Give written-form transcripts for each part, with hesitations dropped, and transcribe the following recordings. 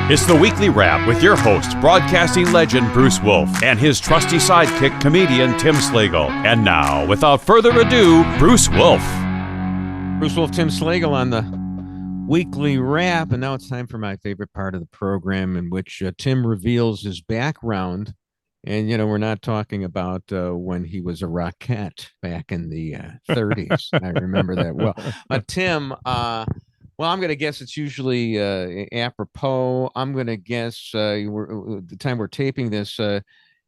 It's the Weekly Wrap with your host, broadcasting legend Bruce Wolf, and his trusty sidekick, comedian Tim Slagle. And now, without further ado, Bruce Wolf. Bruce Wolf, Tim Slagle on the Weekly Wrap. And now it's time for my favorite part of the program, in which Tim reveals his background. And, you know, we're not talking about when he was a Rockette back in the 30s. I remember that well. Tim, well, I'm going to guess it's usually apropos. I'm going to guess the time we're taping this,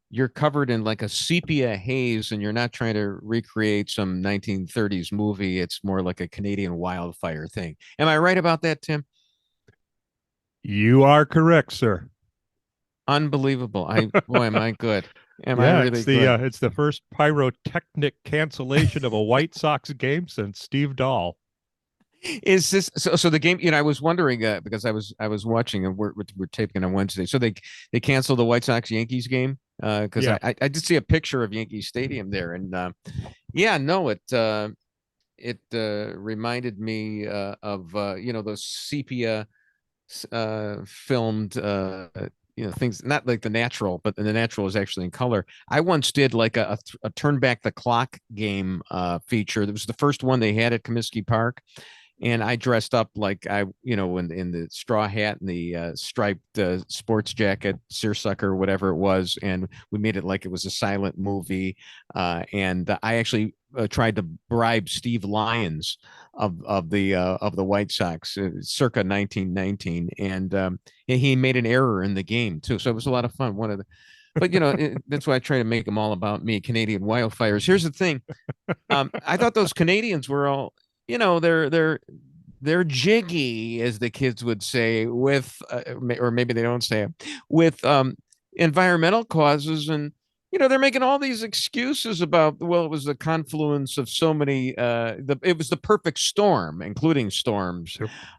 you're covered in like a sepia haze, and you're not trying to recreate some 1930s movie. It's more like a Canadian wildfire thing. Am I right about that, Tim? You are correct, sir. Unbelievable. Boy, am I good. Am I really good? It's the first pyrotechnic cancellation of a White Sox game since Steve Dahl. Is this so the game, you know, I was wondering because I was watching, and we're taping on Wednesday, so they canceled the White Sox Yankees game because I did see a picture of Yankee Stadium there, and it reminded me of you know, those sepia filmed things, not like The Natural, but The Natural is actually in color. I once did like a turn back the clock game feature. That was the first one they had at Comiskey Park. And I dressed up like in the straw hat and the striped sports jacket, seersucker, whatever it was. And we made it like it was a silent movie. And I actually tried to bribe Steve Lyons of the White Sox circa 1919. And he made an error in the game, too. So it was a lot of fun. But, you know, that's why I try to make them all about me, Canadian wildfires. Here's the thing. I thought those Canadians were all, you know, they're jiggy, as the kids would say, with or maybe they don't say it, with environmental causes. And, you know, they're making all these excuses about, well, it was the confluence of so many, it was the perfect storm, including storms,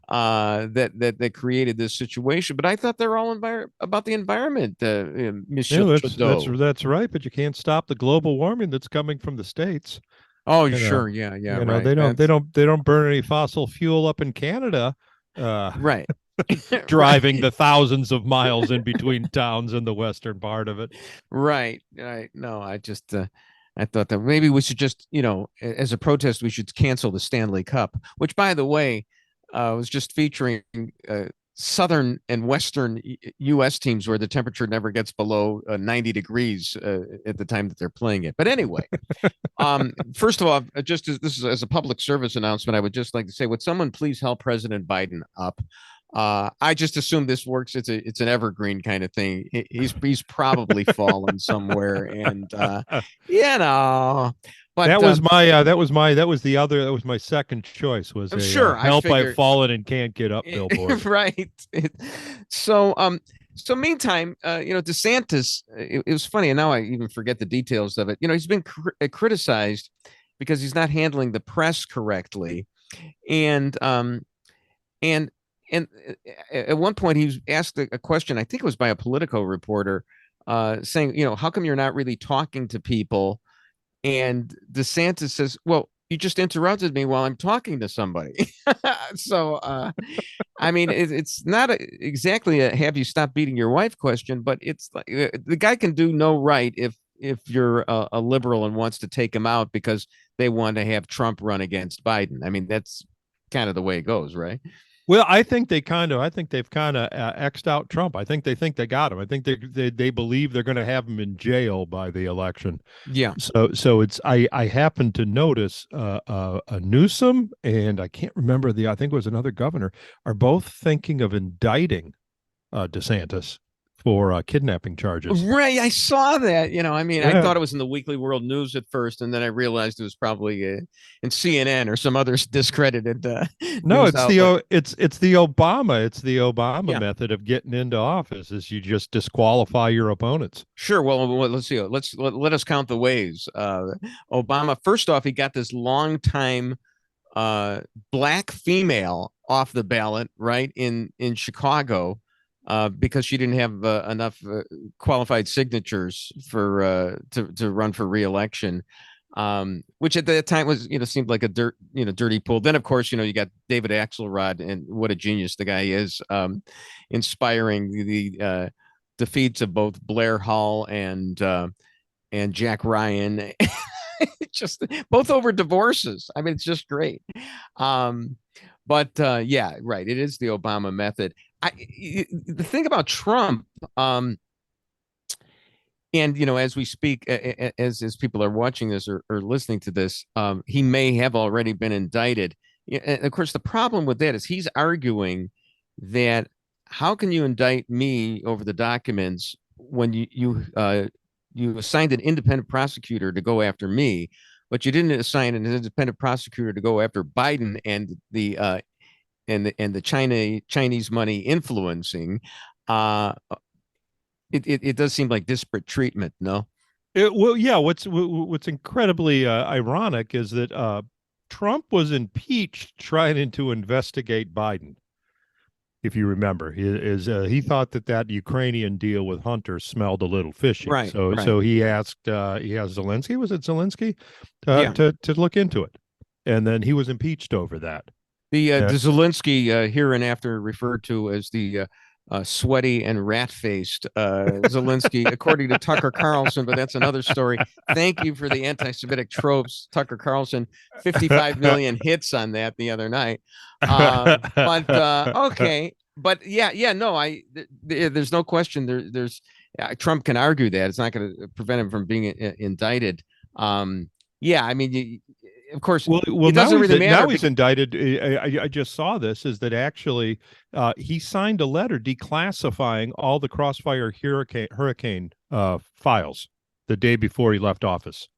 that created this situation. But I thought they're all about the environment, Monsieur Trudeau. That's right, but you can't stop the global warming that's coming from the States. Oh, sure. Yeah. You know, right. they don't burn any fossil fuel up in Canada. Right. Driving the thousands of miles in between towns in the western part of it. Right. No, I just I thought that maybe we should just, you know, as a protest, we should cancel the Stanley Cup, which, by the way, was just featuring southern and western U.S. teams where the temperature never gets below 90 degrees at the time that they're playing it. But anyway, first of all, this is as a public service announcement, I would just like to say, would someone please help President Biden up? I just assume this works. It's an evergreen kind of thing. He's probably fallen somewhere, and you know. But that was my second choice. Was help I've fallen and can't get up billboard. Right. So meantime, you know, DeSantis, it was funny, and now I even forget the details of it. You know, he's been criticized because he's not handling the press correctly, and at one point he was asked a question, I think it was by a Politico reporter, saying, you know, how come you're not really talking to people? And DeSantis says, well, you just interrupted me while I'm talking to somebody. So, I mean, it's not exactly a have you stop beating your wife question, but it's like the guy can do no right if you're a liberal and wants to take him out because they want to have Trump run against Biden. I mean, that's kind of the way it goes, right? Well, I think they've kind of X'd out Trump. I think they got him. I think they believe they're going to have him in jail by the election. Yeah. So it's I happened to notice a Newsom, and I can't remember I think it was another governor, are both thinking of indicting DeSantis for kidnapping charges. Right. I saw that. You know, I mean, I thought it was in the Weekly World News at first, and then I realized it was probably in CNN or some other discredited. No, it's the Obama method of getting into office is you just disqualify your opponents. Sure. Well, let's see. Let us count the ways. Obama, first off, he got this longtime black female off the ballot, right, in Chicago. Because she didn't have enough qualified signatures to run for re-election. which at that time was, seemed like a dirty pool. Then, of course, you got David Axelrod, and what a genius the guy is, inspiring the defeats of both Blair Hull and Jack Ryan, just both over divorces. I mean, it's just great. But yeah, right. It is the Obama method. The thing about Trump, and as we speak, as people are watching this or listening to this, he may have already been indicted. And of course, the problem with that is he's arguing that how can you indict me over the documents when you assigned an independent prosecutor to go after me, but you didn't assign an independent prosecutor to go after Biden and the Chinese money influencing. It does seem like disparate treatment, no? Well, yeah. What's incredibly ironic is that Trump was impeached trying to investigate Biden. If you remember, he thought that Ukrainian deal with Hunter smelled a little fishy. Right. So he asked Zelensky, was it Zelensky, to look into it, and then he was impeached over that. The Zelensky hereinafter referred to as the sweaty and rat-faced Zelensky, according to Tucker Carlson, but that's another story. Thank you for the anti-Semitic tropes, Tucker Carlson. 55 million hits on that the other night. But okay, but no, there's no question. There's Trump can argue that it's not going to prevent him from being indicted. I mean, of course, it doesn't really matter. Now he's indicted. I just saw this, is that actually he signed a letter declassifying all the Crossfire hurricane files the day before he left office.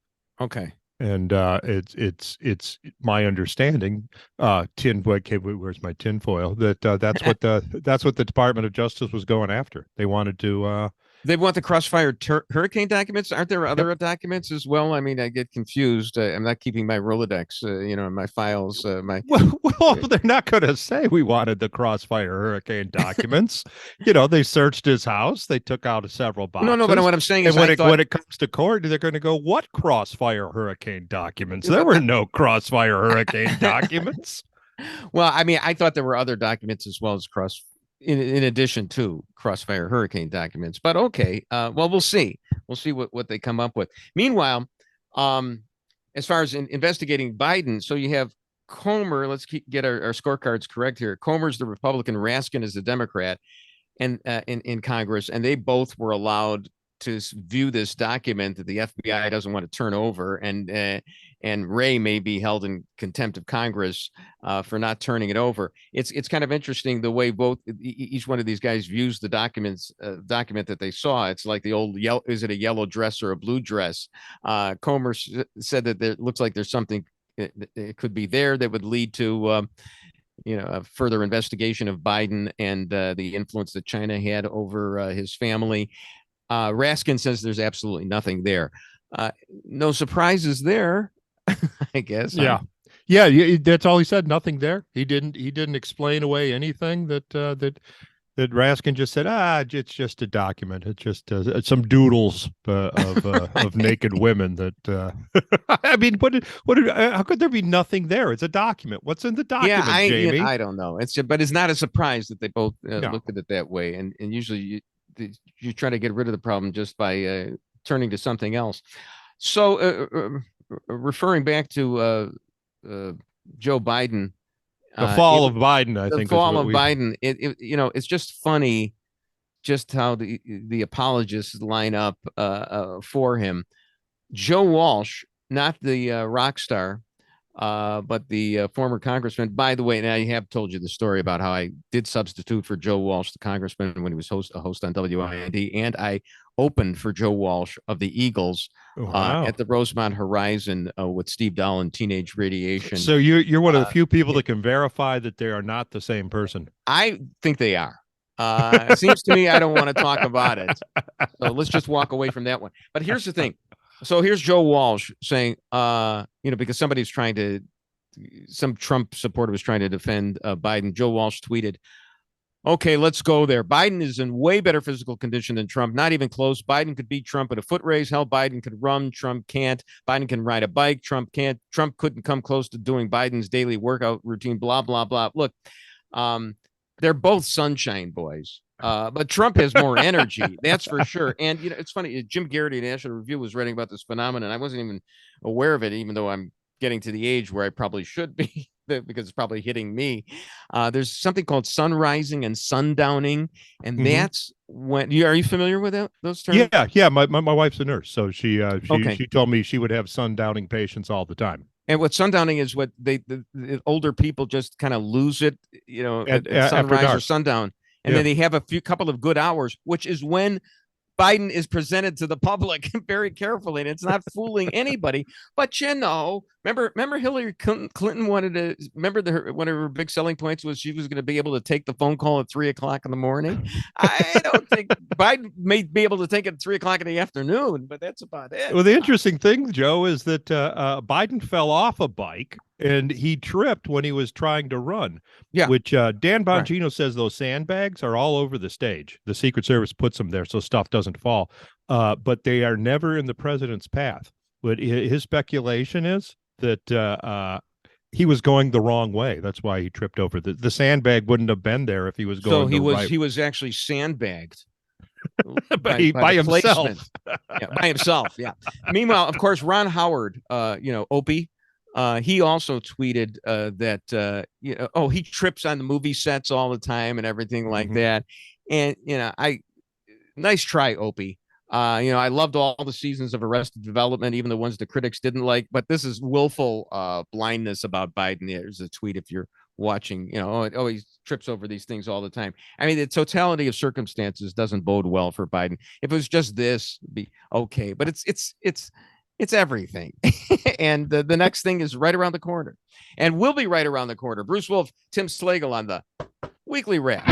Okay. And it's my understanding, where's my tinfoil? That's what the Department of Justice was going after. They wanted to. They want the Crossfire hurricane documents. Aren't there other documents as well? I mean, I get confused. I'm not keeping my Rolodex, in my files. Well, they're not going to say we wanted the Crossfire hurricane documents. They searched his house. They took out several boxes. No, but what I'm saying is, when it comes to court, they're going to go, what Crossfire hurricane documents? There were no Crossfire hurricane documents. Well, I mean, I thought there were other documents as well as in addition to Crossfire hurricane documents, but okay. Well, we'll see what they come up with. Meanwhile, as far as investigating Biden, so you have Comer. Let's get our scorecards correct here. Comer's the Republican, Raskin is the Democrat, and in Congress, and they both were allowed to view this document that the FBI doesn't want to turn over, and Ray may be held in contempt of Congress for not turning it over. It's kind of interesting the way each one of these guys views the document that they saw. It's like the old yellow, is it a yellow dress or a blue dress? Comer said that there looks like there's something it could be there that would lead to a further investigation of Biden and the influence that China had over his family. Raskin says there's absolutely nothing there. No surprises there, I guess. Yeah. That's all he said. Nothing there. He didn't explain away anything that Raskin just said. It's just a document. It's just some doodles of naked women. That I mean, how could there be nothing there? It's a document. What's in the document, Jamie? I don't know. But it's not a surprise that they both looked at it that way. And usually you try to get rid of the problem just by turning to something else. So referring back to Joe Biden, the fall of Biden, I think. The fall of Biden. It's just funny, just how the apologists line up for him. Joe Walsh, not the rock star, but the former congressman. By the way, now I have told you the story about how I did substitute for Joe Walsh, the congressman, when he was a host on WIND, and I opened for Joe Walsh of the Eagles at the Rosemont Horizon with Steve Dahl and Teenage Radiation. So you're one of the few people that can verify that they are not the same person. I think they are. It seems to me I don't want to talk about it. So let's just walk away from that one. But here's the thing. So here's Joe Walsh saying, because some Trump supporter was trying to defend Biden. Joe Walsh tweeted, Okay, let's go there. Biden is in way better physical condition than Trump. Not even close. Biden could beat Trump at a foot race. Hell, Biden could run. Trump can't. Biden can ride a bike. Trump can't. Trump couldn't come close to doing Biden's daily workout routine. Blah, blah, blah. Look, they're both sunshine boys. But Trump has more energy. That's for sure. And, you know, it's funny. Jim Garrity at National Review was writing about this phenomenon. I wasn't even aware of it, even though I'm getting to the age where I probably should be. Because it's probably hitting me. There's something called sun rising and sundowning, and that's when are you familiar with those terms? Yeah. My wife's a nurse, so she told me she would have sundowning patients all the time. And what sundowning is, what the older people just kind of lose it, you know, at sunrise or sundown, and then they have a couple of good hours, which is when Biden is presented to the public very carefully, and it's not fooling anybody. But, you know, remember Hillary Clinton wanted to, one of her big selling points was she was going to be able to take the phone call at 3:00 in the morning. I don't think Biden may be able to take it at 3:00 in the afternoon, but that's about it. Well, the interesting thing, Joe, is that Biden fell off a bike and he tripped when he was trying to run. Yeah. Which Dan Bongino says those sandbags are all over the stage. The Secret Service puts them there so stuff doesn't fall. But they are never in the president's path. But his speculation is that he was going the wrong way. That's why he tripped over. The sandbag wouldn't have been there if he was going. So he was actually sandbagged. by himself. By himself. Yeah. Meanwhile, of course, Ron Howard, Opie, he also tweeted that he trips on the movie sets all the time and everything like that. And nice try, Opie. I loved all the seasons of Arrested Development, even the ones the critics didn't like. But this is willful blindness about Biden. There's a tweet if you're watching. He trips over these things all the time. I mean, the totality of circumstances doesn't bode well for Biden. If it was just this, it'd be okay. But it's everything. And the next thing is right around the corner, and will be right around the corner. Bruce Wolf, Tim Slagle on the Weekly Wrap.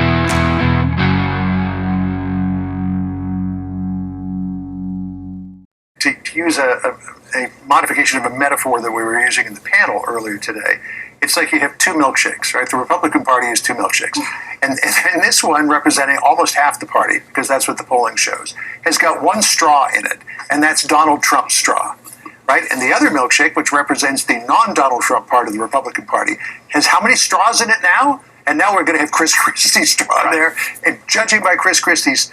To use a modification of a metaphor that we were using in the panel earlier today, it's like you have two milkshakes, right? The Republican Party has two milkshakes. And this one, representing almost half the party, because that's what the polling shows, has got one straw in it, and that's Donald Trump's straw, right? And the other milkshake, which represents the non-Donald Trump part of the Republican Party, has how many straws in it now? And now we're going to have Chris Christie's straw in there. And judging by Chris Christie's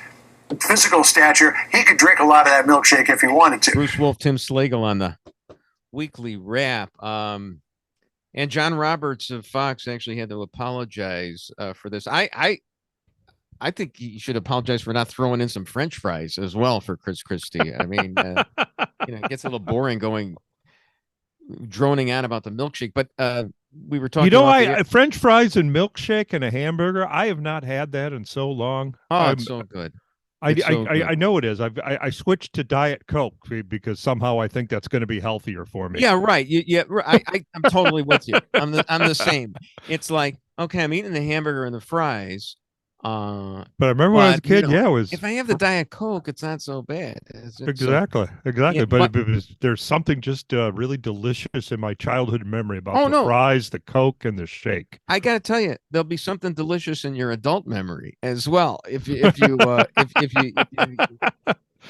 physical stature, he could drink a lot of that milkshake if he wanted to. Bruce Wolf, Tim Slagle on the Weekly Wrap. And John Roberts of Fox actually had to apologize for this. I think he should apologize for not throwing in some French fries as well for Chris Christie. I mean, it gets a little boring droning on about the milkshake. But we were talking. French fries and milkshake and a hamburger. I have not had that in so long. Oh, it's so good. I know it is. I switched to Diet Coke because somehow I think that's going to be healthealthier for me. Yeah, right. I'm totally with you. I'm the same. It's like, okay, I'm eating the hamburger and the fries. But I remember when I was a kid, it was. If I have the Diet Coke, it's not so bad. Exactly. Yeah, but there's something just really delicious in my childhood memory about the fries, the Coke, and the shake. I got to tell you, there'll be something delicious in your adult memory as well. If you eat the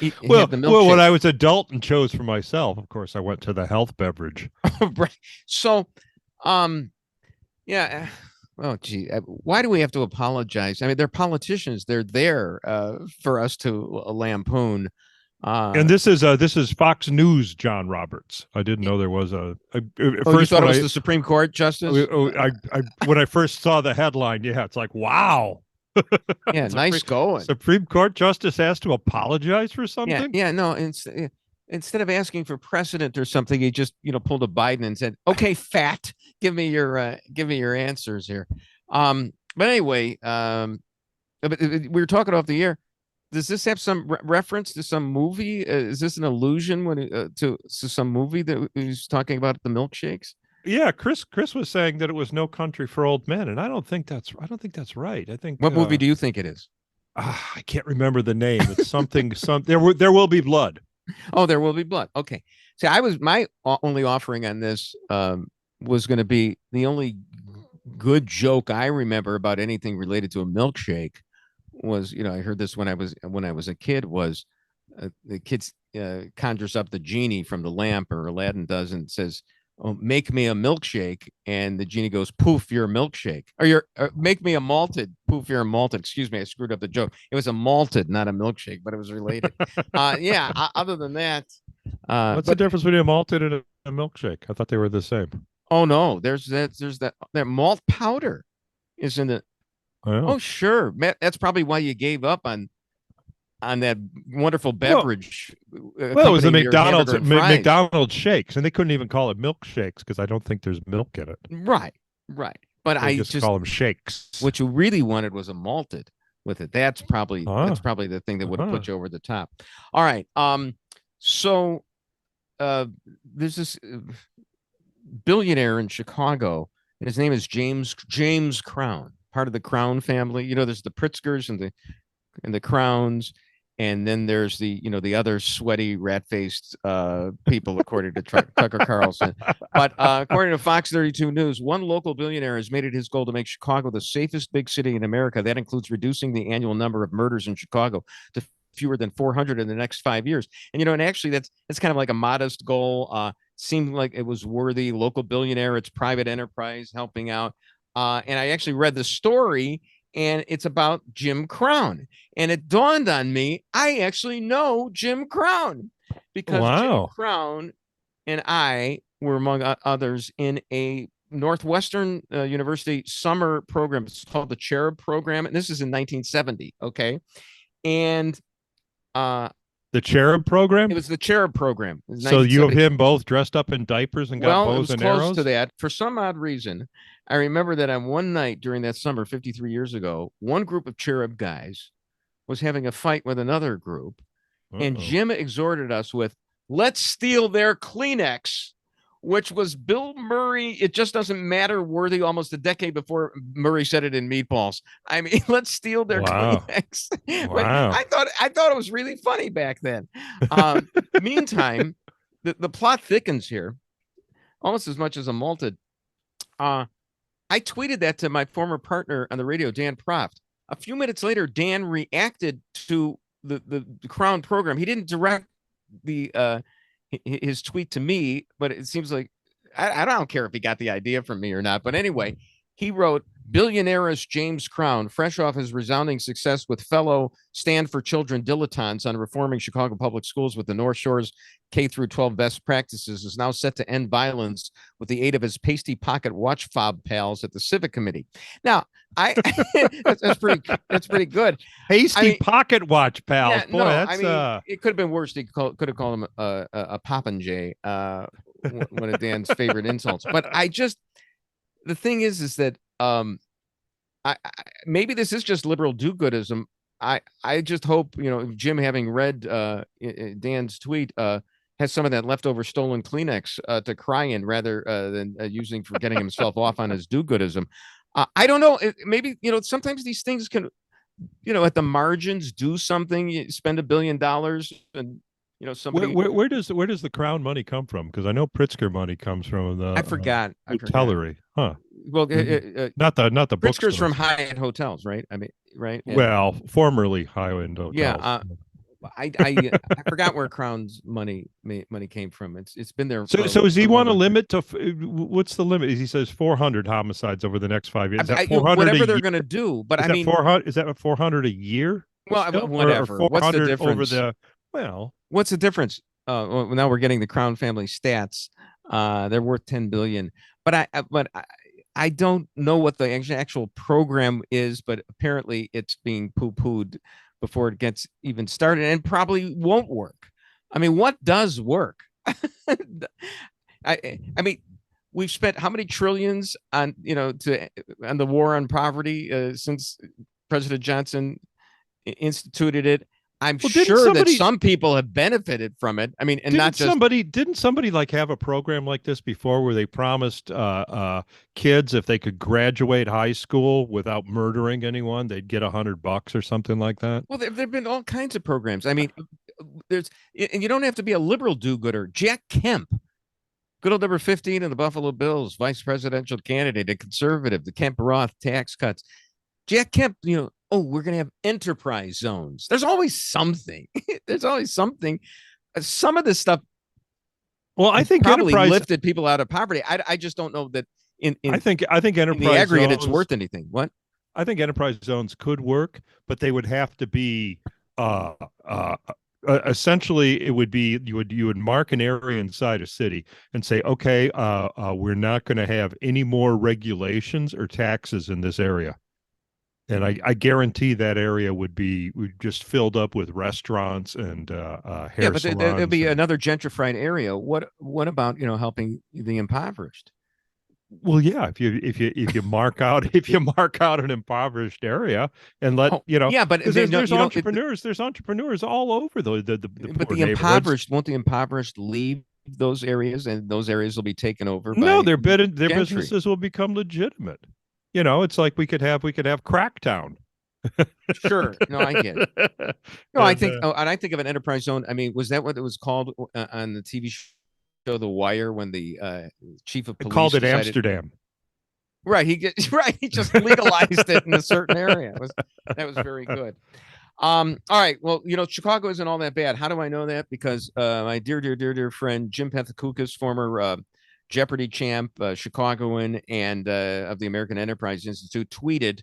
milkshake. When I was adult and chose for myself, of course, I went to the health beverage. Right. So, yeah. Oh, gee, why do we have to apologize? I mean, they're politicians. They're there for us to lampoon. And this is Fox News, John Roberts. I didn't know there was a you thought it was the Supreme Court justice? When I first saw the headline, it's like, wow. Yeah, nice going. Supreme Court justice has to apologize for something? Yeah, no, instead of asking for precedent or something, he just pulled a Biden and said, "Okay, fat, give me your answers here." But anyway, we were talking off the air. Does this have some reference to some movie? Is this an allusion to some movie that he's talking about the milkshakes? Yeah, Chris was saying that it was No Country for Old Men, and I don't think that's right. I think what movie do you think it is? I can't remember the name. It's something. There will be blood. Oh, There Will Be Blood. Okay. See, my only offering on this was going to be the only good joke I remember about anything related to a milkshake was, I heard this when I was a kid, was the kids conjures up the genie from the lamp, or Aladdin does, and says, "Oh, make me a milkshake," and the genie goes, "Poof, you're a milkshake." Make me a malted, poof, you're a malted. Excuse me, I screwed up the joke. It was a malted, not a milkshake, but it was related. Other than that, what's the difference between a malted and a milkshake? I thought they were the same. Oh no, there's that malt powder is in it. Oh sure, that's probably why you gave up on that wonderful beverage. Well, it was the McDonald's shakes, and they couldn't even call it milkshakes because I don't think there's milk in it. Right. But I just call them shakes. What you really wanted was a malted with it. That's probably the thing that would have put you over the top. All right. So there's this billionaire in Chicago, and his name is James Crown, part of the Crown family. There's the Pritzkers and the Crowns, and then there's the other sweaty rat-faced people, according to Tucker Carlson. But according to Fox 32 News, one local billionaire has made it his goal to make Chicago the safest big city in America. That includes reducing the annual number of murders in Chicago to fewer than 400 in the next 5 years. And actually that's kind of like a modest goal. Seemed like it was worthy. Local billionaire, it's private enterprise helping out. And I actually read the story, and it's about Jim Crown. And it dawned on me, I actually know Jim Crown, because Jim Crown and I were, among others, in a Northwestern University summer program. It's called the Cherub Program. And this is in 1970. Okay. And the Cherub Program? It was the Cherub Program. So you and him both dressed up in diapers and got bows and arrows? Close to that. For some odd reason, I remember that on one night during that summer, 53 years ago, one group of Cherub guys was having a fight with another group. And Jim exhorted us with, "Let's steal their Kleenex," which was Bill Murray. It just doesn't matter worthy almost a decade before Murray said it in Meatballs. I mean, let's steal their Kleenex. Wow. I thought it was really funny back then. Meantime, the plot thickens here almost as much as a malted. I tweeted that to my former partner on the radio, Dan Proft. A few minutes later, Dan reacted to the Crown program. He didn't direct his tweet to me, but it seems like I don't care if he got the idea from me or not. But anyway, he wrote, "Billionaires James Crown, fresh off his resounding success with fellow Stand for Children dilettantes on reforming Chicago public schools with the North Shore's K-12 best practices, is now set to end violence with the aid of his pasty pocket watch fob pals at the Civic Committee." Now, that's pretty good. Pasty pocket watch pals. Yeah, boy, that's it could have been worse. He could have called him a popinjay, one of Dan's favorite insults. But the thing is that maybe this is just liberal do-goodism. I just hope, Jim, having read Dan's tweet, has some of that leftover stolen Kleenex to cry in, rather than using for getting himself off on his do-goodism. I don't know. Maybe, sometimes these things can, at the margins do something. You spend $1 billion and, somebody. Where does the Crown money come from? Because I know Pritzker money comes from the. I forgot. Hotellery, huh? Well, not the Pritzker's from Hyatt Hotels, right? I mean, right? Well, formerly High-End Hotels. Yeah. I forgot where Crown's money came from. It's been there. So does he want to limit to what's the limit? He says 400 homicides over the next 5 years. Is that 400 whatever they're going to do, but I mean, 400 is that 400 a year? Well, whatever. What's the difference? What's the difference? Now we're getting the Crown family stats. They're worth $10 billion, but I don't know what the actual program is, but apparently it's being poo-pooed before it gets even started, and probably won't work. I mean, what does work? I mean, we've spent how many trillions on on the war on poverty since President Johnson instituted it. I'm sure that some people have benefited from it. I mean, and not just didn't somebody like have a program like this before where they promised kids if they could graduate high school without murdering anyone, they'd get $100 or something like that? Well, there've been all kinds of programs. I mean, and you don't have to be a liberal do-gooder. Jack Kemp Good old number 15 in the Buffalo Bills, vice presidential candidate, a conservative, the Kemp Roth tax cuts. Jack Kemp, we're going to have enterprise zones. There's always something. There's always something. Some of this stuff. Well, I think probably enterprise lifted people out of poverty. I just don't know that I think enterprise in the aggregate zones, it's worth anything. What? I think enterprise zones could work, but they would have to be essentially it would be you would mark an area inside a city and say, okay, we're not going to have any more regulations or taxes in this area. And I guarantee that area would just filled up with restaurants and hair but salons. there'd be another gentrified area. What about helping the impoverished? Well, yeah, if you mark out an impoverished area and let but there's entrepreneurs all over the but the impoverished won't the impoverished leave those areas and those areas will be taken over by their businesses will become legitimate. It's like we could have Cracktown. Sure. No, I get it. No, I think and I think of an enterprise zone. I mean, was that what it was called on the TV show The Wire when the chief of police called it Amsterdam? Right. He just legalized it in a certain area. That was very good. All right. Well, Chicago isn't all that bad. How do I know that? Because my dear friend Jim Pethokoukis, former Jeopardy champ, Chicagoan, and of the American Enterprise Institute, tweeted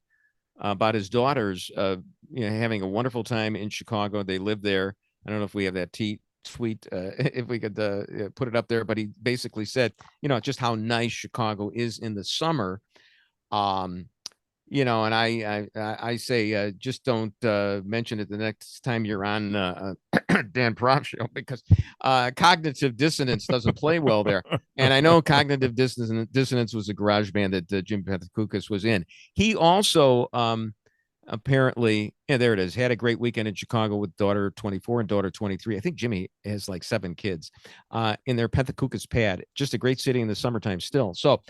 about his daughters having a wonderful time in Chicago. They live there. I don't know if we have that tweet, if we could put it up there, but he basically said, just how nice Chicago is in the summer. And I say, just don't mention it the next time you're on Dan Prof show, because cognitive dissonance doesn't play well there. And I know cognitive dissonance was a garage band that Jim Pethokoukis was in. He also apparently, there it is, had a great weekend in Chicago with daughter 24 and daughter 23. I think Jimmy has like 7 kids in their Pethokoukis pad. Just a great city in the summertime still. So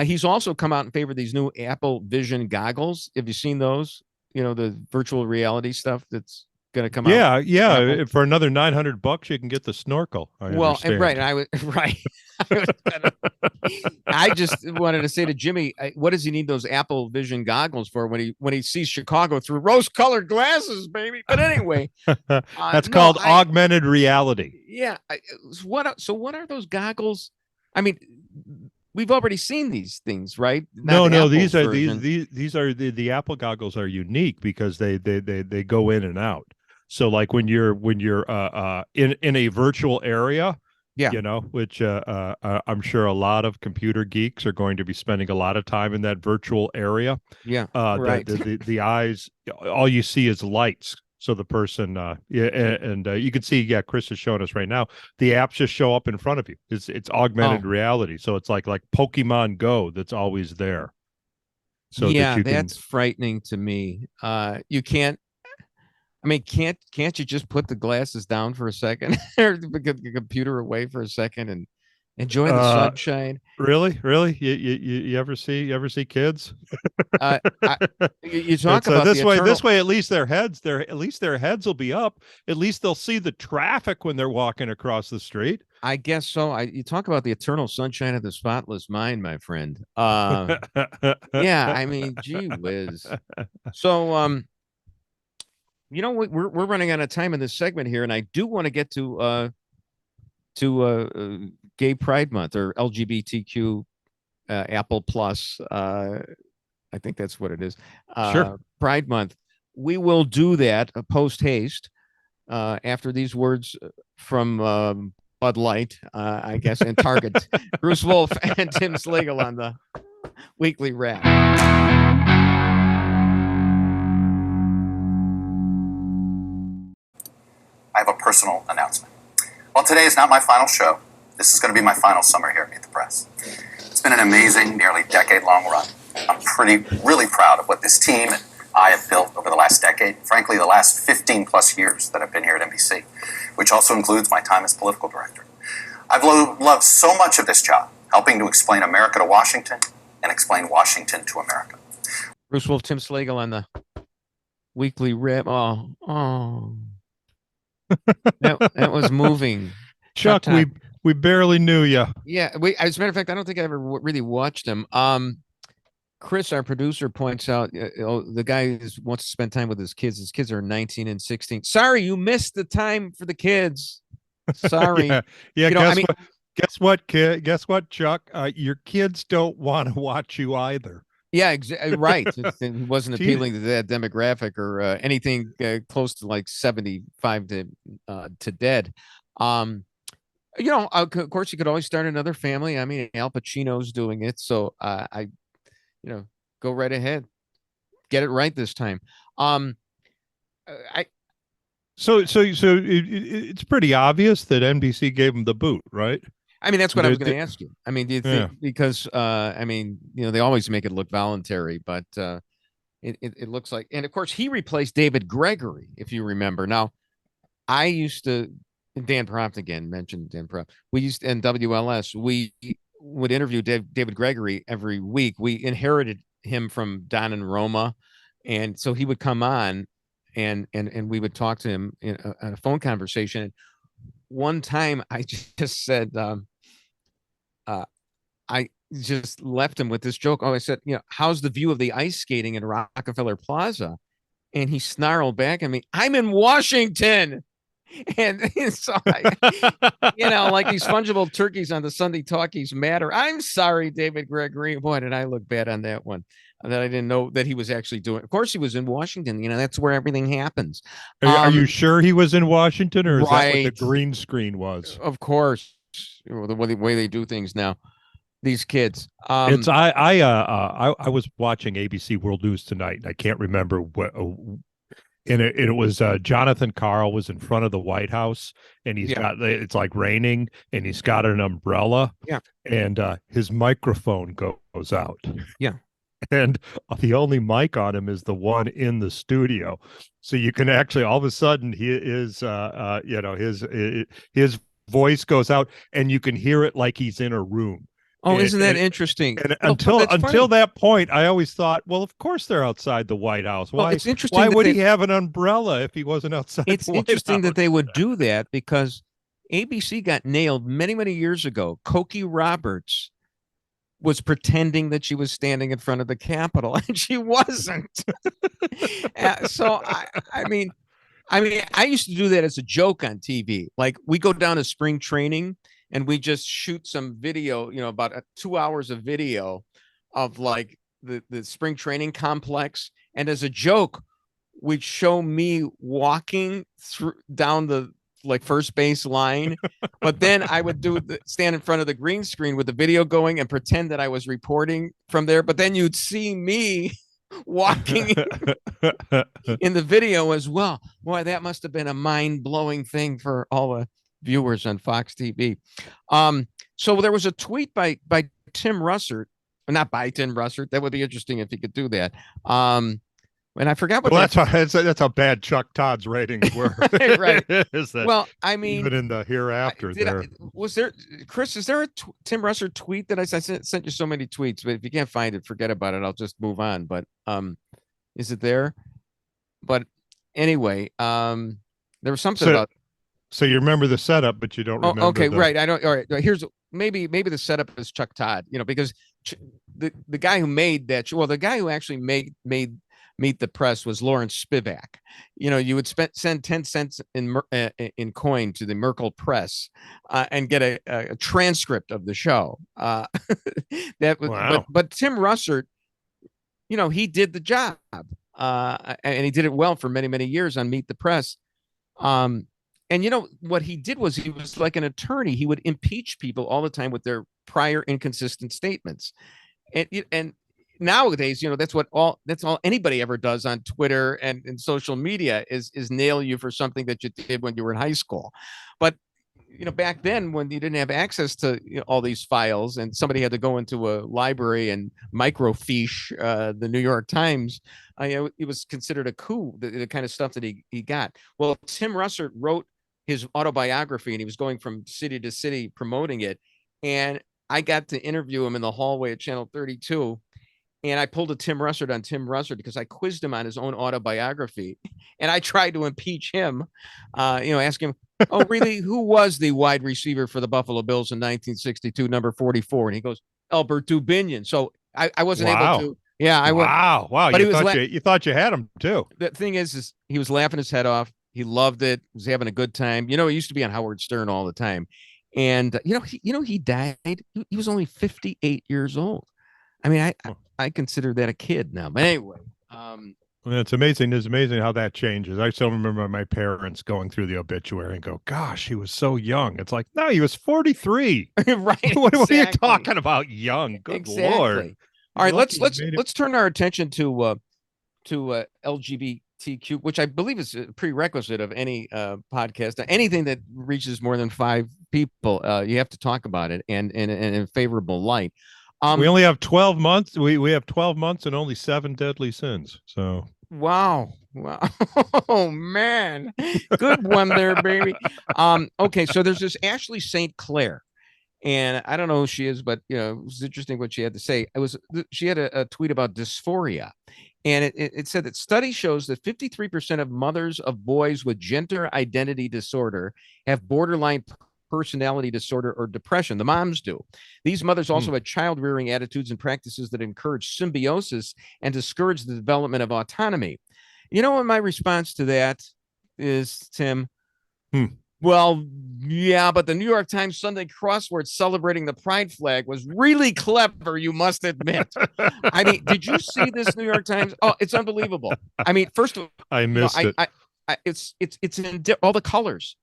he's also come out in favor of these new Apple Vision goggles. Have you seen those? The virtual reality stuff that's going to come out. Yeah. For another $900, you can get the snorkel. Right. I just wanted to say to Jimmy, what does he need those Apple Vision goggles for when he sees Chicago through rose-colored glasses, baby? But anyway, that's called augmented reality. Yeah. What are those goggles? I mean, we've already seen these things, right? No. These are the Apple goggles are unique because they go in and out. So like when you're in a virtual area, which I'm sure a lot of computer geeks are going to be spending a lot of time in that virtual area. Yeah, right. The eyes, all you see is lights. So the person, you can see, Chris is showing us right now. The apps just show up in front of you. It's augmented reality. So it's like Pokemon Go that's always there. So that's frightening to me. You can't. I mean, can't you just put the glasses down for a second, or the computer away for a second and enjoy the sunshine? Really? You ever see kids? You talk about this way. At least their heads will be up. At least they'll see the traffic when they're walking across the street. I guess so. You talk about the eternal sunshine of the spotless mind, my friend. Yeah, I mean, gee whiz. So, we're running out of time in this segment here, and I do want to get to Gay Pride Month, or LGBTQ Apple Plus. I think that's what it is. Sure. Pride Month. We will do that post haste after these words from Bud Light, I guess, and Target. Bruce Wolf and Tim Slagle on the Weekly Wrap. I have a personal announcement. Well, today is not my final show. This is going to be my final summer here at Meet the Press. It's been an amazing, nearly decade-long run. I'm really proud of what this team and I have built over the last decade, frankly, the last 15 plus years that I've been here at NBC, which also includes my time as political director. I've loved so much of this job, helping to explain America to Washington and explain Washington to America. Bruce Wolf, Tim Slagle on the Weekly Wrap. Oh. That was moving. Chuck, We barely knew you. Yeah, as a matter of fact, I don't think I ever really watched him. Chris, our producer, points out the guy wants to spend time with his kids. His kids are 19 and 16. Sorry, you missed the time for the kids. Sorry. Yeah. Guess what, kid? Guess what, Chuck? Your kids don't want to watch you either. Yeah, right. It wasn't appealing to that demographic or anything close to like 75 to dead. Of course, you could always start another family. I mean, Al Pacino's doing it, so go right ahead, get it right this time. So it's pretty obvious that NBC gave him the boot, right? I mean, that's what I was going to ask you. I mean, do you think because they always make it look voluntary, but it looks like, and of course he replaced David Gregory, if you remember. Now, I used to Dan Proft again mentioned Dan Proft. We used in WLS we would interview David Gregory every week. We inherited him from Don and Roma, and so he would come on, and we would talk to him in a phone conversation. One time, I just said, I just left him with this joke. Oh, I said, how's the view of the ice skating in Rockefeller Plaza? And he snarled back at me, I'm in Washington. And so, like these fungible turkeys on the Sunday Talkies matter. I'm sorry, David Gregory. Boy, did I look bad on that one. That I didn't know that he was actually doing. Of course, he was in Washington. That's where everything happens. Are you sure he was in Washington, or is right. that what the green screen was? Of course, the way they do things now. These kids. I was watching ABC World News tonight, and I can't remember what. And it was Jonathan Karl was in front of the White House, and it's like raining, and he's got an umbrella. Yeah. And his microphone goes out. Yeah. And the only mic on him is the one in the studio. So you can actually, all of a sudden, his voice goes out, and you can hear it like he's in a room. Oh, isn't that interesting? And until that point, I always thought, well, of course they're outside the White House. Why? It's interesting. Why would he have an umbrella if he wasn't outside? It's interesting that they would do that, because ABC got nailed many, many years ago. Cokie Roberts was pretending that she was standing in front of the Capitol, and she wasn't. So I mean, I used to do that as a joke on TV. Like, we go down to spring training, and we just shoot some video, about 2 hours of video of like the spring training complex. And as a joke, we'd show me walking down the first base line, but then I would stand in front of the green screen with the video going and pretend that I was reporting from there. But then you'd see me walking in the video as well. Boy, that must have been a mind-blowing thing for all the viewers on Fox TV. So there was a tweet by Tim Russert, not by Tim Russert. That would be interesting if he could do that. And I forgot what. Well, that's how bad Chuck Todd's ratings were. Right. Well, I mean, even in the hereafter, was there, Chris? Is there a Tim Russert tweet that I sent you so many tweets? But if you can't find it, forget about it. I'll just move on. But is it there? But anyway, there was something about. So you remember the setup, but you don't remember. Okay, right. I don't. All right. Here's maybe the setup is Chuck Todd. Because the guy who made that. Well, the guy who actually made Meet the Press was Lawrence Spivak. You would send 10 cents in coin to the Merkel Press and get a transcript of the show. That was, wow. But Tim Russert, he did the job, and he did it well for many, many years on Meet the Press. And what he did was he was like an attorney. He would impeach people all the time with their prior inconsistent statements, and nowadays, that's all anybody ever does on Twitter and social media is nail you for something that you did when you were in high school. But back then, when you didn't have access to all these files, and somebody had to go into a library and microfiche the New York Times, it was considered a coup, the kind of stuff that he got. Well, Tim Russert wrote his autobiography, and he was going from city to city promoting it. And I got to interview him in the hallway at Channel 32. And I pulled a Tim Russert on Tim Russert because I quizzed him on his own autobiography. And I tried to impeach him, ask him, Oh, really? Who was the wide receiver for the Buffalo Bills in 1962, number 44? And he goes, Albert Dubinion. So I wasn't able to. Yeah, I was. Wow. But You thought you had him too. The thing is he was laughing his head off. He loved it. He was having a good time. He used to be on Howard Stern all the time. And he died. He was only 58 years old. I mean, I consider that a kid now. But anyway, it's amazing. It's amazing how that changes. I still remember my parents going through the obituary and go, "Gosh, he was so young." It's like, no, he was 43. Right? What are you talking about? Young? Good Lord! All right, let's turn our attention to LGBTQ, which I believe is a prerequisite of any podcast. Anything that reaches more than 5 people, you have to talk about it and in a favorable light. We only have 12 months. We have 12 months and only 7 deadly sins. So wow. Oh man, good one there, baby. Okay, so there's this Ashley St. Clair. And I don't know who she is, but it was interesting what she had to say. She had a tweet about dysphoria, and it said that study shows that 53% of mothers of boys with gender identity disorder have borderline personality disorder or depression. The moms do. These mothers also had child rearing attitudes and practices that encourage symbiosis and discourage the development of autonomy. You know what my response to that is, Tim? Well, yeah, but the New York Times Sunday crossword celebrating the pride flag was really clever, you must admit. I mean, did you see this New York Times? Oh, it's unbelievable. I mean, first of all, I missed it. It's in all the colors.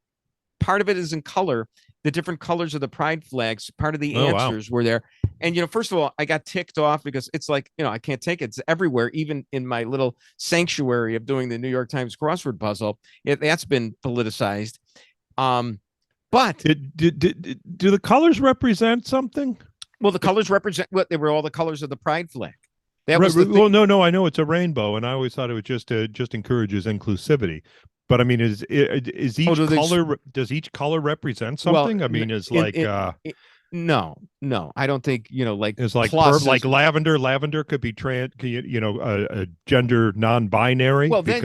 Part of it is in color. The different colors of the pride flags, part of the answers were there. And, first of all, I got ticked off because it's like, I can't take it. It's everywhere, even in my little sanctuary of doing the New York Times crossword puzzle. That's been politicized. But do the colors represent something? Well, the colors represent what they were, all the colors of the pride flag. That was well, no, I know it's a rainbow, and I always thought it would just encourages inclusivity. But I mean, is each color does each color represent something? Well, I mean, no, I don't think it's like like lavender. Lavender could be a gender non-binary. Well, then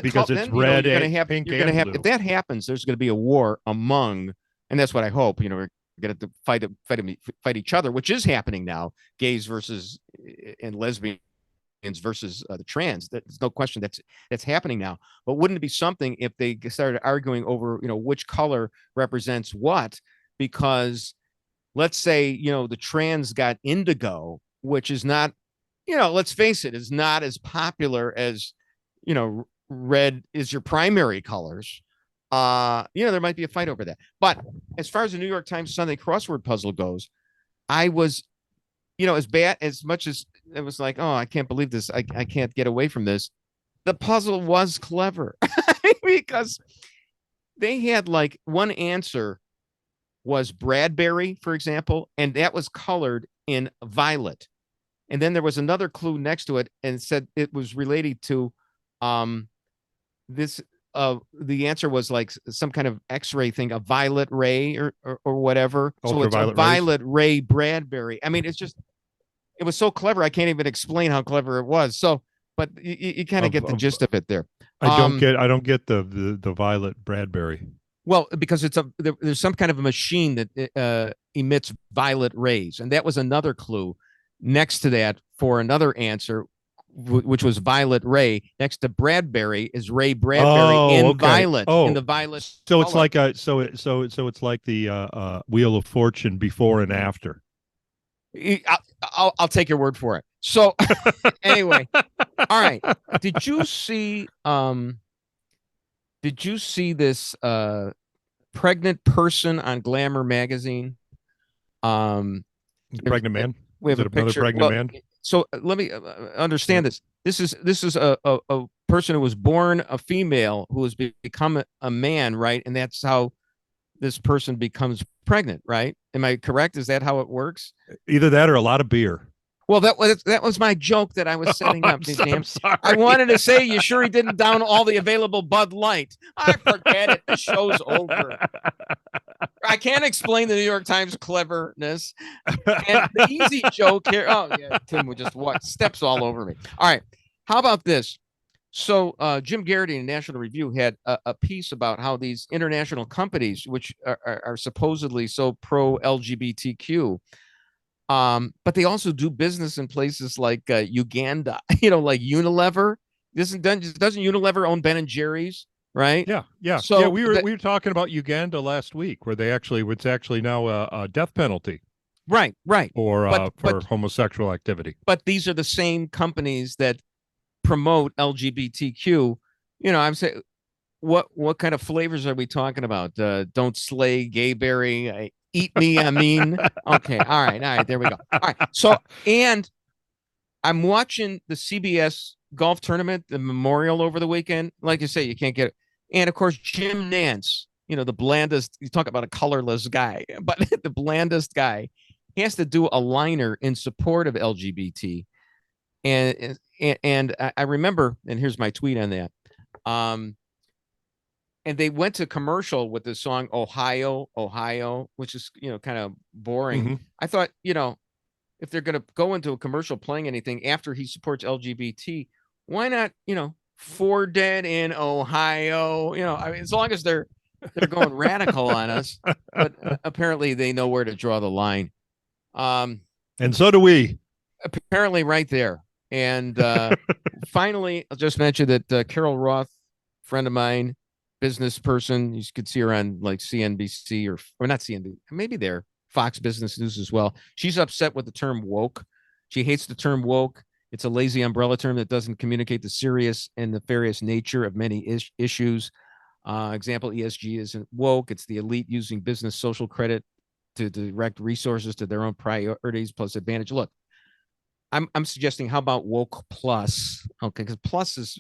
because it's red and pink. You're going to have if that happens, there's going to be a war among, and that's what I hope. We're going to fight each other, which is happening now. Gays versus and lesbians versus the trans. There's no question that's happening now. But wouldn't it be something if they started arguing over which color represents what? Because let's say the trans got indigo, which is not, let's face it, is not as popular as red is your primary colors. There might be a fight over that. But as far as the New York Times Sunday crossword puzzle goes, I was as much as it was like, oh, I can't believe this. I can't get away from this. The puzzle was clever because they had like one answer was Bradbury, for example, and that was colored in violet. And then there was another clue next to it and said it was related to this. The answer was like some kind of X-ray thing, a violet ray or whatever. So it's a violet ray Bradbury. I mean, it was so clever. I can't even explain how clever it was. So, but you kind of get the gist of it there. I don't get the violet Bradbury. Well, because there's some kind of a machine that emits violet rays, and that was another clue next to that for another answer, which was violet ray. Next to Bradbury is Ray Bradbury in violet, in the violet. So color. It's like it's like the Wheel of Fortune before and after. I'll take your word for it. So anyway, all right. Did you see this pregnant person on Glamour magazine? Pregnant man? We have a picture. Pregnant man? So let me understand this. This is a person who was born a female who has become a man, right? And that's how this person becomes pregnant, right? Am I correct? Is that how it works? Either that or a lot of beer. Well, that was my joke that I was setting up. I'm sorry. I wanted to say, you sure he didn't down all the available Bud Light? I forget it. The show's over. I can't explain the New York Times cleverness. And the easy joke here. Oh, yeah. Tim would just steps all over me. All right. How about this? So Jim Garrity in National Review had a piece about how these international companies, which are supposedly so pro LGBTQ, but they also do business in places like Uganda, like Unilever. Doesn't Unilever own Ben and Jerry's, right? Yeah. So we were talking about Uganda last week, where it's actually now a death penalty. Right. For homosexual activity. But these are the same companies that promote LGBTQ. I'm saying, what kind of flavors are we talking about? Don't slay, gayberry, eat me. I mean, okay, all right, there we go. All right, so and I'm watching the CBS golf tournament, the Memorial over the weekend. Like you say, you can't get it, and of course Jim Nance, the blandest. You talk about a colorless guy, but the blandest guy. He has to do a liner in support of LGBT, and I remember, and here's my tweet on that. And they went to commercial with the song Ohio, which is, kind of boring. Mm-hmm. I thought, if they're going to go into a commercial playing anything after he supports LGBT, why not, For Dead in Ohio? I mean, as long as they're going radical on us, but apparently they know where to draw the line. And so do we. Apparently right there. And finally, I'll just mention that Carol Roth, friend of mine, business person, you could see her on like CNBC or not CNBC, maybe there, Fox Business News as well. She's upset with the term woke. She hates the term woke. It's a lazy umbrella term that doesn't communicate the serious and nefarious nature of many issues. Example, ESG isn't woke. It's the elite using business social credit to direct resources to their own priorities plus advantage. Look, I'm suggesting, how about woke plus? Okay, because plus is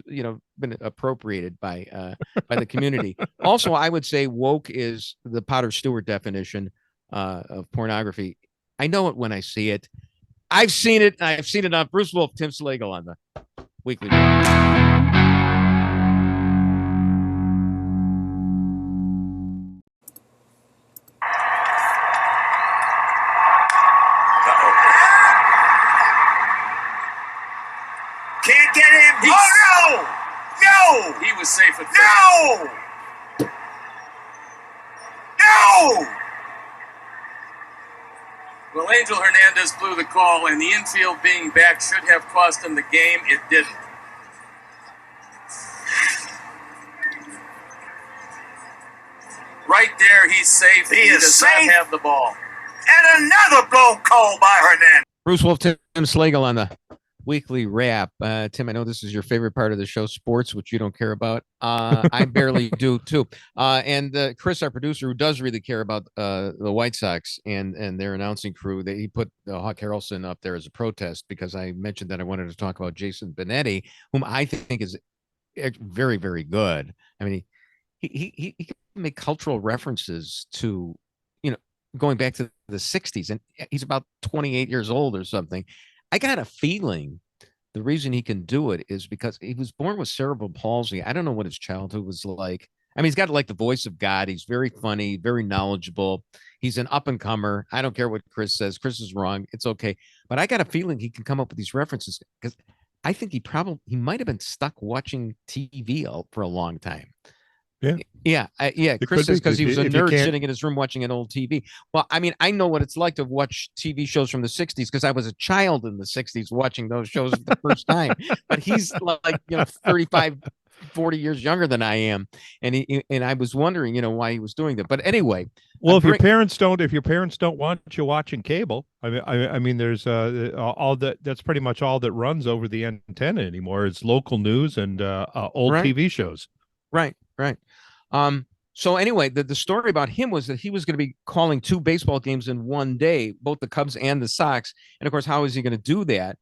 been appropriated by the community. Also, I would say woke is the Potter Stewart definition of pornography. I know it when I see it. I've seen it. I've seen it on Bruce Wolf, Tim Slagle on the Weekly. Can't get him. Oh, no! He was safe at third. No! Well, Angel Hernandez blew the call, and the infield being back should have cost him the game. It didn't. Right there, he's safe. He does not have the ball. And another blown call by Hernandez. Bruce Wolf, Tim Slagle on the Weekly Wrap. Tim, I know this is your favorite part of the show, sports, which you don't care about. I barely do too. And Chris, our producer, who does really care about the White Sox and their announcing crew, he put Hawk Harrelson up there as a protest because I mentioned that I wanted to talk about Jason Benetti, whom I think is very, very good. I mean, he can make cultural references to, going back to the 60s, and he's about 28 years old or something. I got a feeling the reason he can do it is because he was born with cerebral palsy. I don't know what his childhood was like. I mean, he's got like the voice of God. He's very funny, very knowledgeable. He's an up and comer. I don't care what Chris says. Chris is wrong. It's okay. But I got a feeling he can come up with these references because I think he might have been stuck watching TV for a long time. Yeah. Chris says because he was a nerd sitting in his room watching an old TV. Well, I mean, I know what it's like to watch TV shows from the 60s because I was a child in the 60s watching those shows for the first time. But he's like, 35, 40 years younger than I am. And I was wondering, why he was doing that. But anyway. Well, if your parents don't want you watching cable, I mean, there's all that's pretty much all that runs over the antenna anymore. It's local news and old TV shows. Right. So anyway, the story about him was that he was going to be calling 2 baseball games in one day, both the Cubs and the Sox. And of course, how is he going to do that?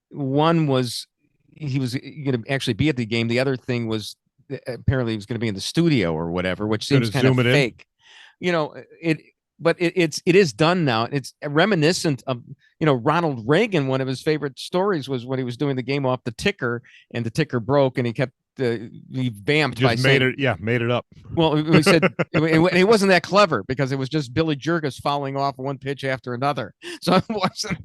One was he was going to actually be at the game. The other thing was apparently he was going to be in the studio or whatever, which seems kind of fake. But it is done now. It's reminiscent of, Ronald Reagan. One of his favorite stories was when he was doing the game off the ticker and the ticker broke and he kept he vamped by saying, made it up. Well, we said it wasn't that clever because it was just Billy Jurgis fouling off one pitch after another. So it wasn't.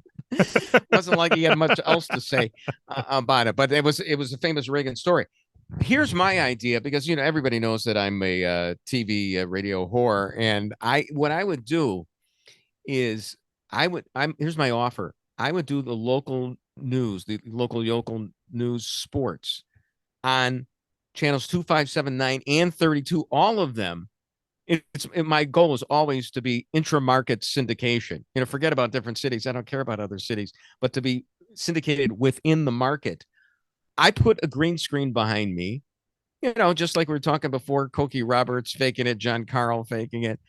Wasn't like he had much else to say about it, but it was a famous Reagan story. Here's my idea, because everybody knows that I'm a TV radio whore, and what I would do is here's my offer. I would do the local news, the local yokel news sports on channels 2579 and 32, all of them. My goal is always to be intra-market syndication. Forget about different cities. I don't care about other cities, but to be syndicated within the market. I put a green screen behind me, just like we were talking before, Cokie Roberts faking it, John Carl faking it.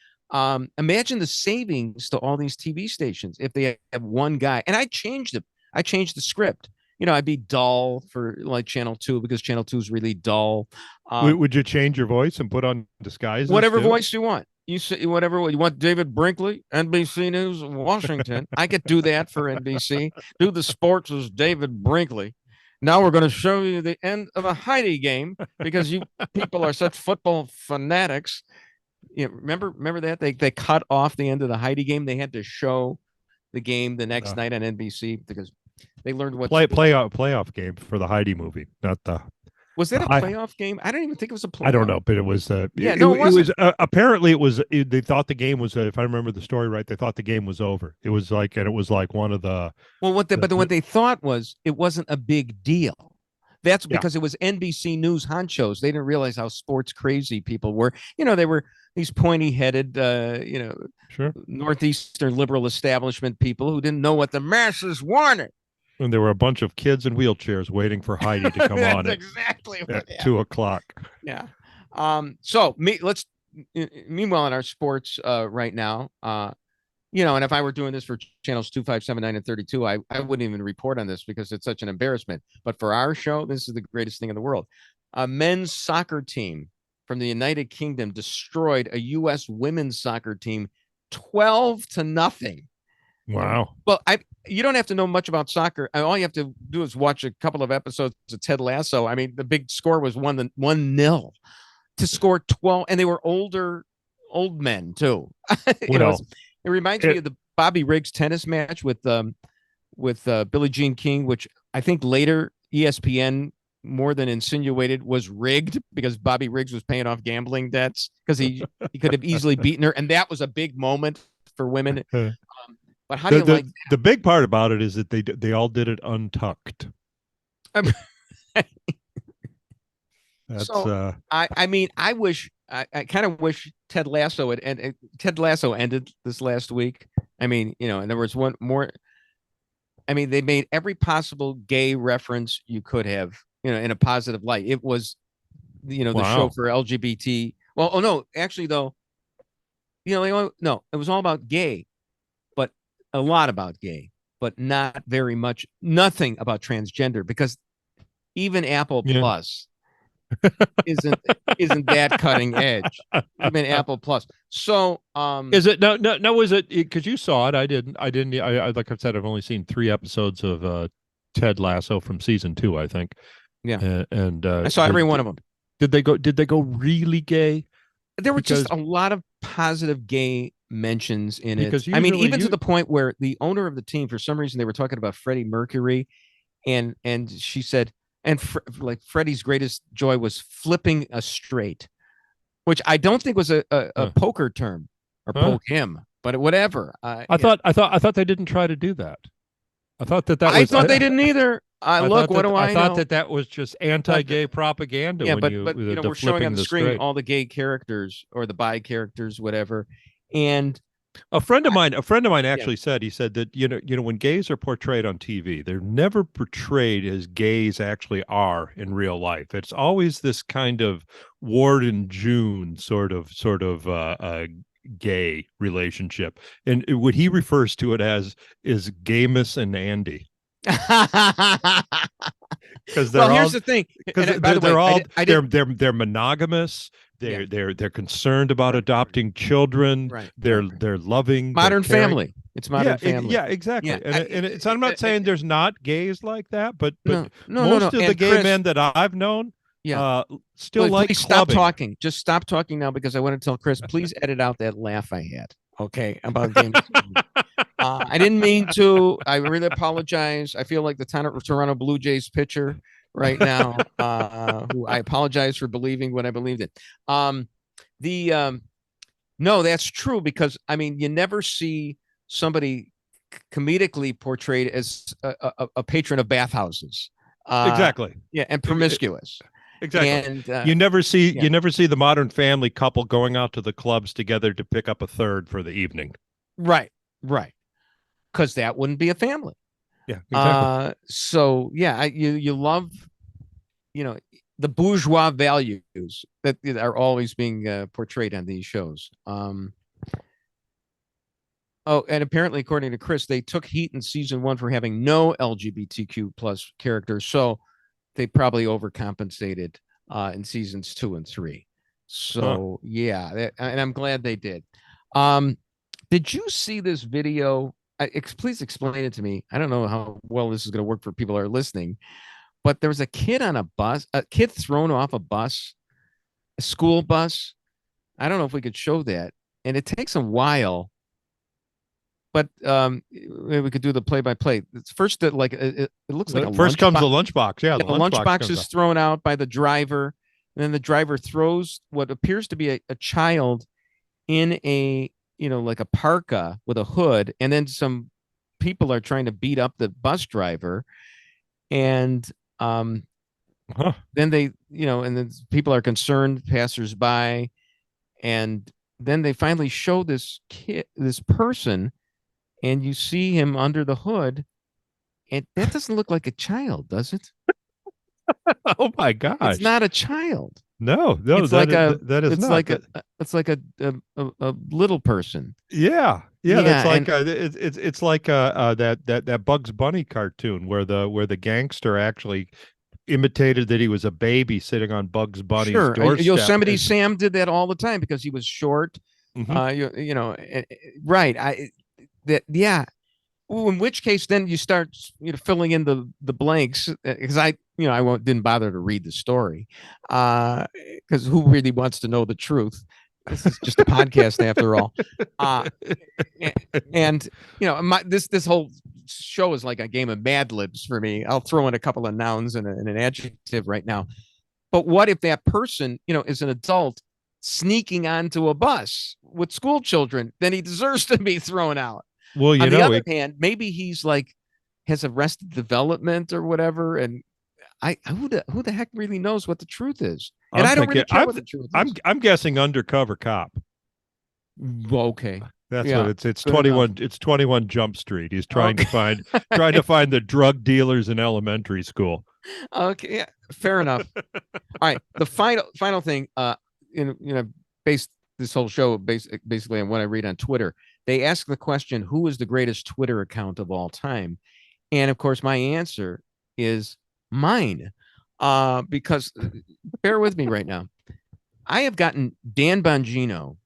Imagine the savings to all these TV stations if they have one guy. And I changed it. I changed the script. I'd be dull for like Channel 2 because Channel 2 is really dull. Would you change your voice and put on disguises? Whatever too? voice you want. You say whatever you want. David Brinkley, NBC News, Washington. I could do that for NBC. Do the sports as David Brinkley. Now we're going to show you the end of a Heidi game because you people are such football fanatics. Remember that they cut off the end of the Heidi game. They had to show the game the next night on NBC because they learned what playoff game for the Heidi movie, not the. Was that a playoff game? I don't even think it was a playoff. I don't know, but it was. Yeah, it was apparently it was. They thought the game was. If I remember the story right, they thought the game was over. It was like one of the. Well, what they thought was it wasn't a big deal. That's because it was NBC News honchos. They didn't realize how sports crazy people were. They were these pointy-headed, sure, northeastern liberal establishment people who didn't know what the masses wanted. And there were a bunch of kids in wheelchairs waiting for Heidi to come on exactly at 2:00. Yeah. Meanwhile, in our sports right now, and if I were doing this for channels 2579 and 32, I wouldn't even report on this because it's such an embarrassment. But for our show, this is the greatest thing in the world. A men's soccer team from the United Kingdom destroyed a U.S. women's soccer team 12-0. Wow. Well, you don't have to know much about soccer. All you have to do is watch a couple of episodes of Ted Lasso. I mean, the big score was 1-0 to score 12, and they were old men too. It reminds me of the Bobby Riggs tennis match with Billie Jean King, which I think later ESPN more than insinuated was rigged because Bobby Riggs was paying off gambling debts because he could have easily beaten her, and that was a big moment for women. But how do you like that? The big part about it is that they all did it untucked. That's so, I kind of wish Ted Lasso ended this last week. And there was one more. They made every possible gay reference you could have, in a positive light. It was, the show for LGBT. Well, oh no, actually though, no, it was all about gay. A lot about gay, but not very much, nothing about transgender, because even Apple Plus isn't that cutting edge. Even Apple Plus. So is it no is it because you saw it? I didn't like I said, I've only seen 3 episodes of Ted Lasso from season 2, I think. Yeah. And I saw every one of them. Did they go really gay? There were just a lot of positive gay mentions in it. Even to the point where the owner of the team, for some reason, they were talking about Freddie Mercury, and she said, Freddie's greatest joy was flipping a straight, which I don't think was a poker term or poke him, but whatever. I thought they didn't try to do that. I thought that was. I thought they didn't either. I thought that was just anti-gay propaganda. Yeah, but we're showing on the screen all the gay characters or the bi characters, whatever. And a friend of mine actually said, he said that, when gays are portrayed on TV, they're never portrayed as gays actually are in real life. It's always this kind of Ward and June sort of gay relationship. And what he refers to it as is Gamus and Andy. Because here's the thing. They're monogamous. They're concerned about adopting children. Right. They're loving modern family. It's modern family. Yeah, exactly. Yeah. I'm not saying there's not gays like that, but most of the gay men that I've known Yeah. Still like please stop clubbing. talking. Just stop talking now because I want to tell Chris, please edit out that laugh I had. Okay. About Game of Thrones. I didn't mean to. I really apologize. I feel like the Toronto Blue Jays pitcher right now, who I apologize for believing what I believed in. No, that's true because I mean, you never see somebody comedically portrayed as a patron of bathhouses. Exactly. Yeah, and promiscuous. Exactly. And you never see the Modern Family couple going out to the clubs together to pick up a third for the evening. Right. Because that wouldn't be a family. Yeah, exactly. So yeah, you love, the bourgeois values that are always being portrayed on these shows. Oh, and apparently, according to Chris, they took heat in season 1 for having no LGBTQ plus characters, so they probably overcompensated in seasons 2 and 3. So yeah, and I'm glad they did. Did you see this video? Please explain it to me. I don't know how well this is going to work for people who are listening, but there was a kid on a bus, a kid thrown off a bus, a school bus. I don't know if we could show that, and it takes a while. But we could do the play-by-play. It's first it looks like a first comes the lunchbox. Yeah, the lunchbox is thrown out by the driver, and then the driver throws what appears to be a child in a like a parka with a hood, and then some people are trying to beat up the bus driver, and then they and then people are concerned, passersby, and then they finally show this person. And you see him under the hood, and that doesn't look like a child, does it? Oh my gosh! It's not a child. No, it's it's like a little person. Yeah. It's like that Bugs Bunny cartoon where the gangster actually imitated that he was a baby sitting on Bugs Bunny's doorstep. Yosemite Sam did that all the time because he was short. Mm-hmm. Right. In which case then you start filling in the blanks because I didn't bother to read the story because who really wants to know the truth? This is just a podcast after all. And this whole show is like a game of Mad Libs for me. I'll throw in a couple of nouns and an adjective right now. But what if that person is an adult sneaking onto a bus with school children? Then he deserves to be thrown out. Well, on the other hand, maybe he's has Arrested Development or whatever, and who the heck really knows what the truth is? And I don't really care what the truth is. I'm guessing undercover cop. Well, okay, that's what it's 21. Enough. It's 21 Jump Street. He's trying to find the drug dealers in elementary school. Okay, yeah, fair enough. All right, the final thing. Based this whole show basically on what I read on Twitter. They ask the question, who is the greatest Twitter account of all time? And of course, my answer is mine. Because bear with me right now. I have gotten Dan Bongino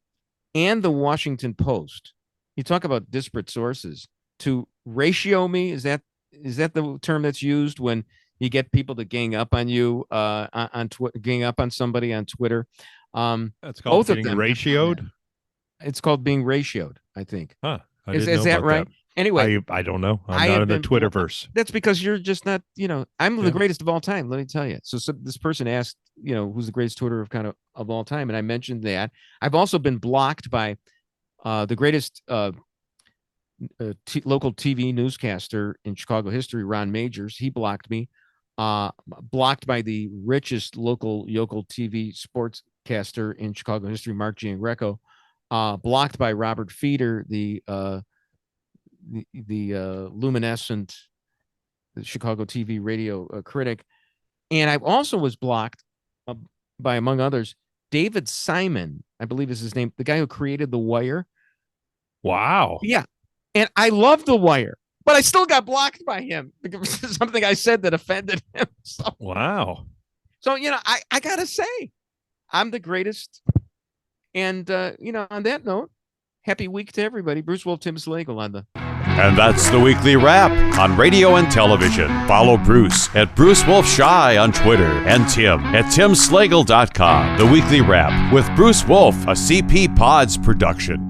and the Washington Post. You talk about disparate sources to ratio me. Is that the term that's used when you get people to gang up on you gang up on somebody on Twitter? That's called being ratioed. It's called being ratioed, I think. Huh. Is that right? That. Anyway, I don't know. I'm not in the Twitterverse. That's because you're just not, I'm the greatest of all time. Let me tell you. So this person asked, who's the greatest Twitter of all time. And I mentioned that. I've also been blocked by the greatest local TV newscaster in Chicago history, Ron Majors. He blocked me. Blocked by the richest local TV sportscaster in Chicago history, Mark Giangreco. Blocked by Robert Feeder, the luminescent Chicago TV radio critic, and I also was blocked by, among others, David Simon, I believe is his name, the guy who created The Wire. Wow. Yeah, and I love The Wire, but I still got blocked by him because something I said that offended him. So, wow. So I gotta say, I'm the greatest. And, on that note, happy week to everybody. Bruce Wolf, Tim Slagle on the And that's the Weekly Wrap on radio and television. Follow Bruce at Bruce Wolf Shy on Twitter and Tim at timslagle.com. The Weekly Wrap with Bruce Wolf, a CP Pods production.